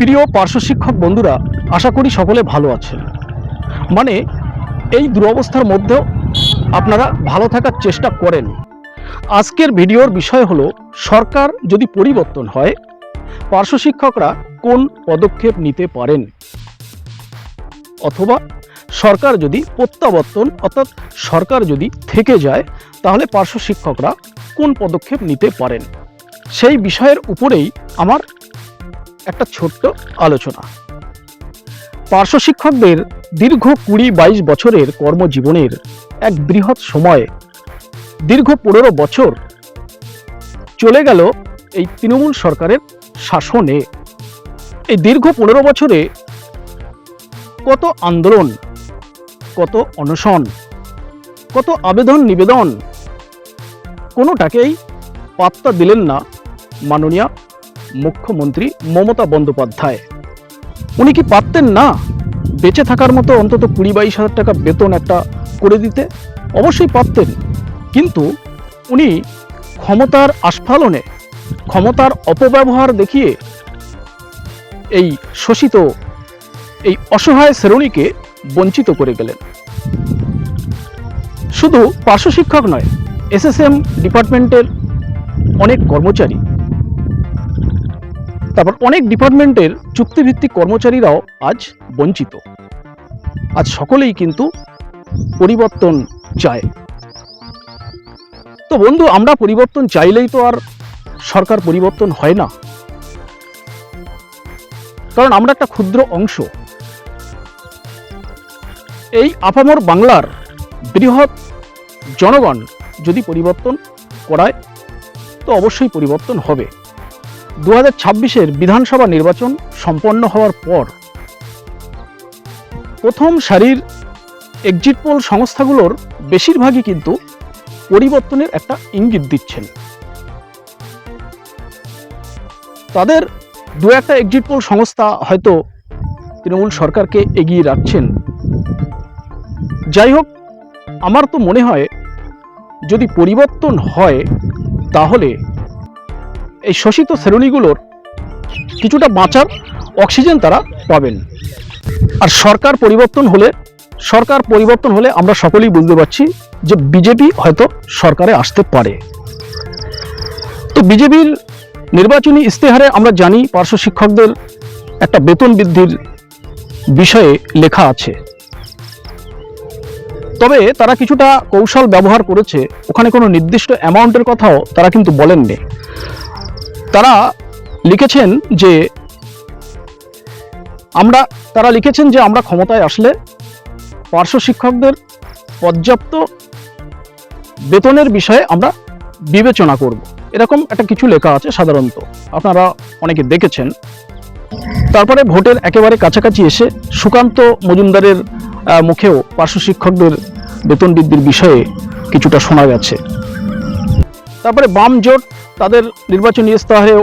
প্রিয় পার্শ্ব শিক্ষক বন্ধুরা, আশা করি সকলে ভালো আছেন। মানে এই দুরবস্থার মধ্যেও আপনারা ভালো থাকার চেষ্টা করেন। আজকের ভিডিওর বিষয় হলো, সরকার যদি পরিবর্তন হয়, পার্শ্ব শিক্ষকরা কোন পদক্ষেপ নিতে পারেন, অথবা সরকার যদি প্রত্যাবর্তন অর্থাৎ সরকার যদি থেকে যায়, তাহলে পার্শ্ব শিক্ষকরা কোন পদক্ষেপ নিতে পারেন। সেই বিষয়ের উপরেই আমার একটা ছোট্ট আলোচনা। পার্শ্ব শিক্ষকদের দীর্ঘ 20-22 বছরের কর্মজীবনের এক বৃহৎ সময়, দীর্ঘ 15 বছর চলে গেল এই তৃণমূল সরকারের শাসনে। এই দীর্ঘ 15 বছরে কত আন্দোলন, কত অনশন, কত আবেদন নিবেদন, কোনোটাকেই পাত্তা দিলেন না মাননীয় মুখ্যমন্ত্রী মমতা বন্দ্যোপাধ্যায়। উনি কি পারতেন না বেঁচে থাকার মতো অন্তত 20-22 হাজার টাকা বেতন একটা করে দিতে? অবশ্যই পারতেন, কিন্তু উনি ক্ষমতার আস্ফালনে, ক্ষমতার অপব্যবহার দেখিয়ে এই শোষিত, এই অসহায় শ্রেণীকে বঞ্চিত করে গেলেন। শুধু পার্শ্ব শিক্ষক নয়, এসএসএম ডিপার্টমেন্টের অনেক কর্মচারী, তারপর অনেক ডিপার্টমেন্টের চুক্তিভিত্তিক কর্মচারীরাও আজ বঞ্চিত। আজ সকলেই কিন্তু পরিবর্তন চায়। তো বন্ধু, আমরা পরিবর্তন চাইলেই তো আর সরকার পরিবর্তন হয় না, কারণ আমরা একটা ক্ষুদ্র অংশ। এই আপামর বাংলার বৃহৎ জনগণ যদি পরিবর্তন করায়, তো অবশ্যই পরিবর্তন হবে। 2026-এর বিধানসভা নির্বাচন সম্পন্ন হওয়ার পর প্রথম সারির এক্সিট পোল সংস্থাগুলোর বেশিরভাগই কিন্তু পরিবর্তনের একটা ইঙ্গিত দিচ্ছেন। তাদের দু একটা এক্সিট পোল সংস্থা হয়তো তৃণমূল সরকারকে এগিয়ে রাখছেন। যাই হোক, আমার তো মনে হয় যদি পরিবর্তন হয়, তাহলে এই শোষিত শ্রেণীগুলোর কিছুটা বাঁচার অক্সিজেন তারা পাবেন। আর সরকার পরিবর্তন হলে আমরা সকলেই বুঝতে পারছি যে বিজেপি হয়তো সরকারে আসতে পারে। তো বিজেপির নির্বাচনী ইস্তেহারে আমরা জানি পার্শ্ব শিক্ষকদের একটা বেতন বৃদ্ধির বিষয়ে লেখা আছে। তবে তারা কিছুটা কৌশল ব্যবহার করেছে, ওখানে কোনো নির্দিষ্ট অ্যামাউন্টের কথাও তারা কিন্তু বলেননি। তারা লিখেছেন যে আমরা ক্ষমতায় আসলে পার্শ্ব শিক্ষকদের পর্যাপ্ত বেতনের বিষয়ে আমরা বিবেচনা করব, এরকম একটা কিছু লেখা আছে সাধারণত, আপনারা অনেকে দেখেছেন। তারপরে ভোটের একেবারে কাছাকাছি এসে সুকান্ত মজুমদারের মুখেও পার্শ্ব শিক্ষকদের বেতন বৃদ্ধির বিষয়ে কিছুটা শোনা গেছে। তারপরে বাম জোট তাদের নির্বাচনী ইস্তেহারেও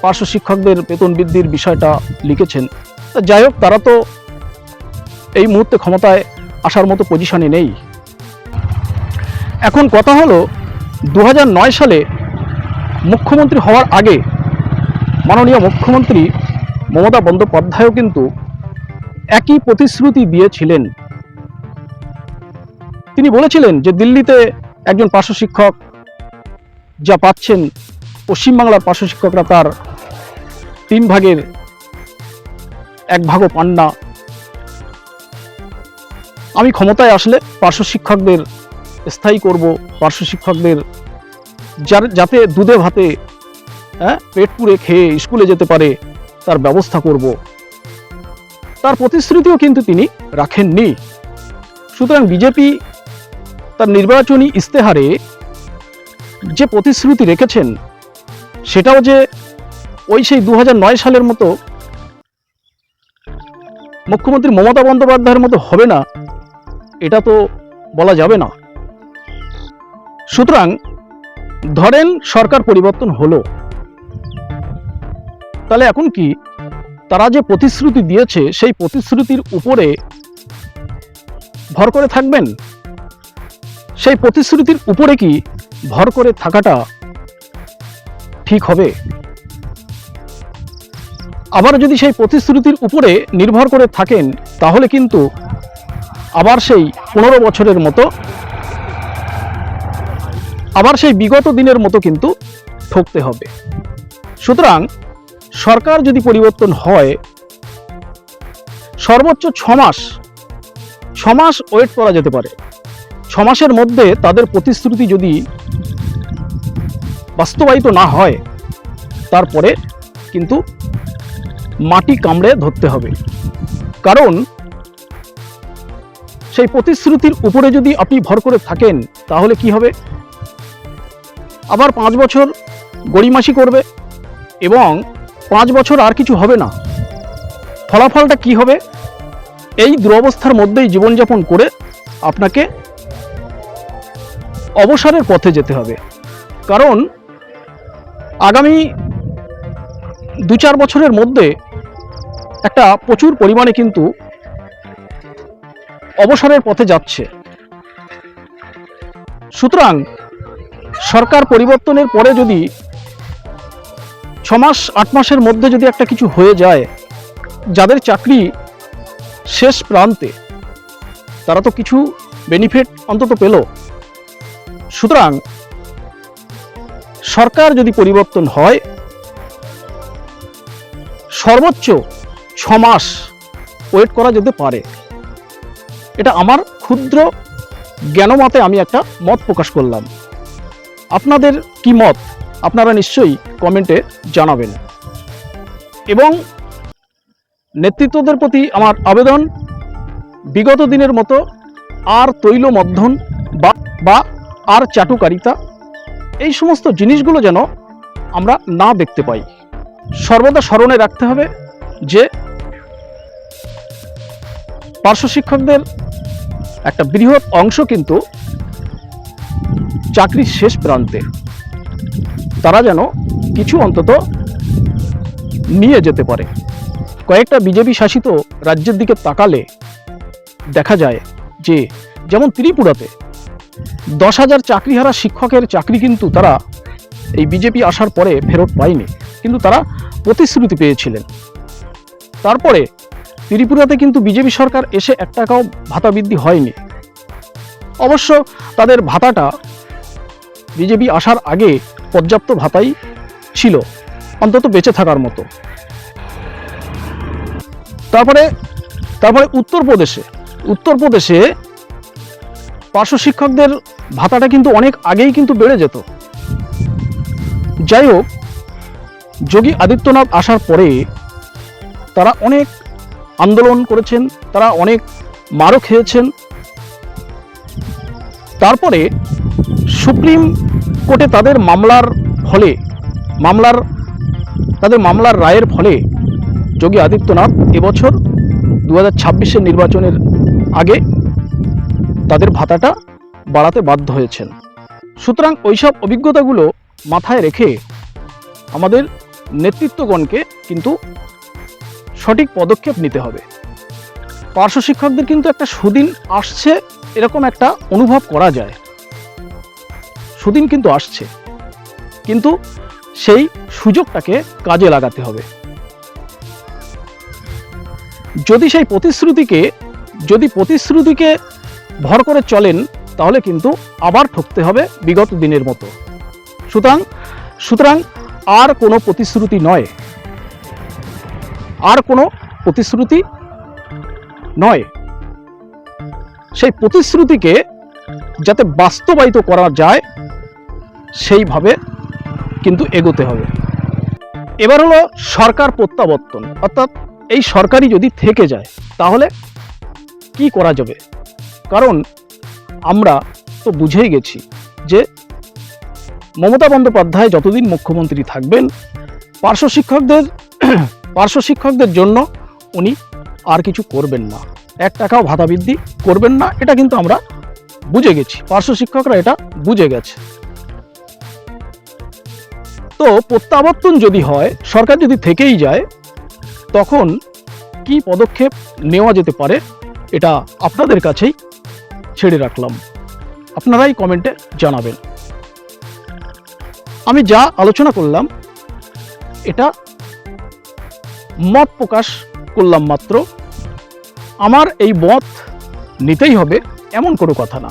পার্শ্ব শিক্ষকদের বেতন বৃদ্ধির বিষয়টা লিখেছেন। যাই হোক, তারা তো এই মুহূর্তে ক্ষমতায় আসার মতো পজিশনে নেই। এখন কথা হলো, 2009 সালে মুখ্যমন্ত্রী হওয়ার আগে মাননীয় মুখ্যমন্ত্রী মমতা বন্দ্যোপাধ্যায়ও কিন্তু একই প্রতিশ্রুতি দিয়েছিলেন। তিনি বলেছিলেন যে দিল্লিতে একজন পার্শ্ব শিক্ষক যা পাচ্ছেন, পশ্চিমবাংলার পার্শ্ব শিক্ষকরা তার 3 ভাগের 1 ভাগও পান না। আমি ক্ষমতায় আসলে পার্শ্ব শিক্ষকদের স্থায়ী করব, পার্শ্ব শিক্ষকদের যাতে দুধে ভাতে পেট পুড়ে খেয়ে স্কুলে যেতে পারে তার ব্যবস্থা করব। তার প্রতিশ্রুতিও কিন্তু তিনি রাখেননি। সুতরাং বিজেপি তার নির্বাচনী ইস্তেহারে যে প্রতিশ্রুতি রেখেছেন, সেটাও যে সেই 2009 সালের মতো মুখ্যমন্ত্রী মমতা বন্দ্যোপাধ্যায়ের মতো হবে না, এটা তো বলা যাবে না। সুতরাং ধরেন সরকার পরিবর্তন হলো, তাহলে এখন কি তারা যে প্রতিশ্রুতি দিয়েছে সেই প্রতিশ্রুতির উপরে ভর করে থাকবেন? সেই প্রতিশ্রুতির উপরে কি ভর করে থাকাটা ঠিক হবে? আবার যদি সেই প্রতিশ্রুতির উপরে নির্ভর করে থাকেন, তাহলে কিন্তু আবার সেই 15 বছরের মতো, আবার সেই বিগত দিনের মতো কিন্তু ঠকতে হবে। সুতরাং সরকার যদি পরিবর্তন হয়, সর্বোচ্চ 6 মাস ওয়েট করা যেতে পারে। 6 মাসের মধ্যে তাদের প্রতিশ্রুতি যদি বাস্তবায়িত না হয়, তারপরে কিন্তু মাটি কামড়ে ধরতে হবে। কারণ সেই প্রতিশ্রুতির উপরে যদি আপনি ভর করে থাকেন, তাহলে কি হবে? আবার 5 বছর গড়িমাসি করবে এবং 5 বছর আর কিছু হবে না। ফলাফলটা কি হবে? এই দুরবস্থার মধ্যেই জীবনযাপন করে আপনাকে অবসরের পথে যেতে হবে। কারণ আগামী 2-4 বছরের মধ্যে একটা প্রচুর পরিমাণে কিন্তু অবসরের পথে যাচ্ছে। সুতরাং সরকার পরিবর্তনের পরে যদি 6 মাস 8 মাসের মধ্যে যদি একটা কিছু হয়ে যায়, যাদের চাকরি শেষ প্রান্তে, তারা তো কিছু বেনিফিট অন্তত পেল। সুতরাং সরকার যদি পরিবর্তন হয়, সর্বোচ্চ 6 মাস ওয়েট করা যেতে পারে। এটা আমার ক্ষুদ্র জ্ঞানমতে আমি একটা মত প্রকাশ করলাম। আপনাদের কি মত আপনারা নিশ্চয়ই কমেন্টে জানাবেন। এবং নেতৃত্বদের প্রতি আমার আবেদন, বিগত দিনের মতো আর তৈল মধ্যন বা আর চাটুকারিতা, এই সমস্ত জিনিসগুলো যেন আমরা না দেখতে পাই। সর্বদা স্মরণে রাখতে হবে যে পার্শ্ব শিক্ষকদের একটা বৃহৎ অংশ কিন্তু চাকরির শেষ প্রান্তে। তারা যেন কিছু অন্তত নিয়ে যেতে পারে। কয়েকটা বিজেপি শাসিত রাজ্যের দিকে তাকালে দেখা যায় যে, যেমন ত্রিপুরাতে 10,000 চাকরিহারা শিক্ষকের চাকরি কিন্তু তারা এই বিজেপি আসার পরে ফেরত পায়নি, কিন্তু তারা প্রতিশ্রুতি পেয়েছিলেন। তারপরে ত্রিপুরাতে কিন্তু বিজেপি সরকার এসে 1 টাকাও ভাতা বৃদ্ধি হয়নি। অবশ্য তাদের ভাতাটা বিজেপি আসার আগে পর্যাপ্ত ভাতাই ছিল, অন্তত বেঁচে থাকার মতো। তারপরে উত্তরপ্রদেশে পার্শ্ব শিক্ষকদের ভাতাটা কিন্তু অনেক আগেই কিন্তু বেড়ে যেত। যাই হোক, যোগী আদিত্যনাথ আসার পরে তারা অনেক আন্দোলন করেছেন, তারা অনেক মারও খেয়েছেন। তারপরে সুপ্রিম কোর্টে তাদের মামলার রায়ের ফলে যোগী আদিত্যনাথ এবছর 2026-এর নির্বাচনের আগে তাদের ভাতাটা বাড়াতে বাধ্য হয়েছেন। সুতরাং ওইসব অভিজ্ঞতাগুলো মাথায় রেখে আমাদের নেতৃত্বগণকে কিন্তু সঠিক পদক্ষেপ নিতে হবে। পার্শ্ব শিক্ষকদের কিন্তু একটা সুদিন আসছে, এরকম একটা অনুভব করা যায়। সুদিন কিন্তু আসছে, কিন্তু সেই সুযোগটাকে কাজে লাগাতে হবে। যদি প্রতিশ্রুতিকে ভর করে চলেন, তাহলে কিন্তু আবার ঠকতে হবে বিগত দিনের মতো। সুতরাং আর কোনো প্রতিশ্রুতি নয়, সেই প্রতিশ্রুতিকে যাতে বাস্তবায়িত করা যায় সেইভাবে কিন্তু এগোতে হবে। এবার হলো সরকার প্রত্যাবর্তন, অর্থাৎ এই সরকারই যদি থেকে যায় তাহলে কি করা যাবে? কারণ আমরা তো বুঝেই গেছি যে মমতা বন্দ্যোপাধ্যায় যতদিন মুখ্যমন্ত্রী থাকবেন, পার্শ্ব শিক্ষকদের জন্য উনি আর কিছু করবেন না, 1 টাকাও ভাতা বৃদ্ধি করবেন না। এটা কিন্তু আমরা বুঝে গেছি, পার্শ্ব শিক্ষকরা এটা বুঝে গেছে। তো প্রত্যাবর্তন যদি হয়, সরকার যদি থেকেই যায়, তখন কি পদক্ষেপ নেওয়া যেতে পারে এটা আপনাদের কাছেই ছেড়ে রাখলাম। আপনারাই কমেন্টে জানাবেন। আমি যা আলোচনা করলাম এটা মত প্রকাশ করলাম মাত্র। আমার এই মত নিতেই হবে এমন কোনো কথা না।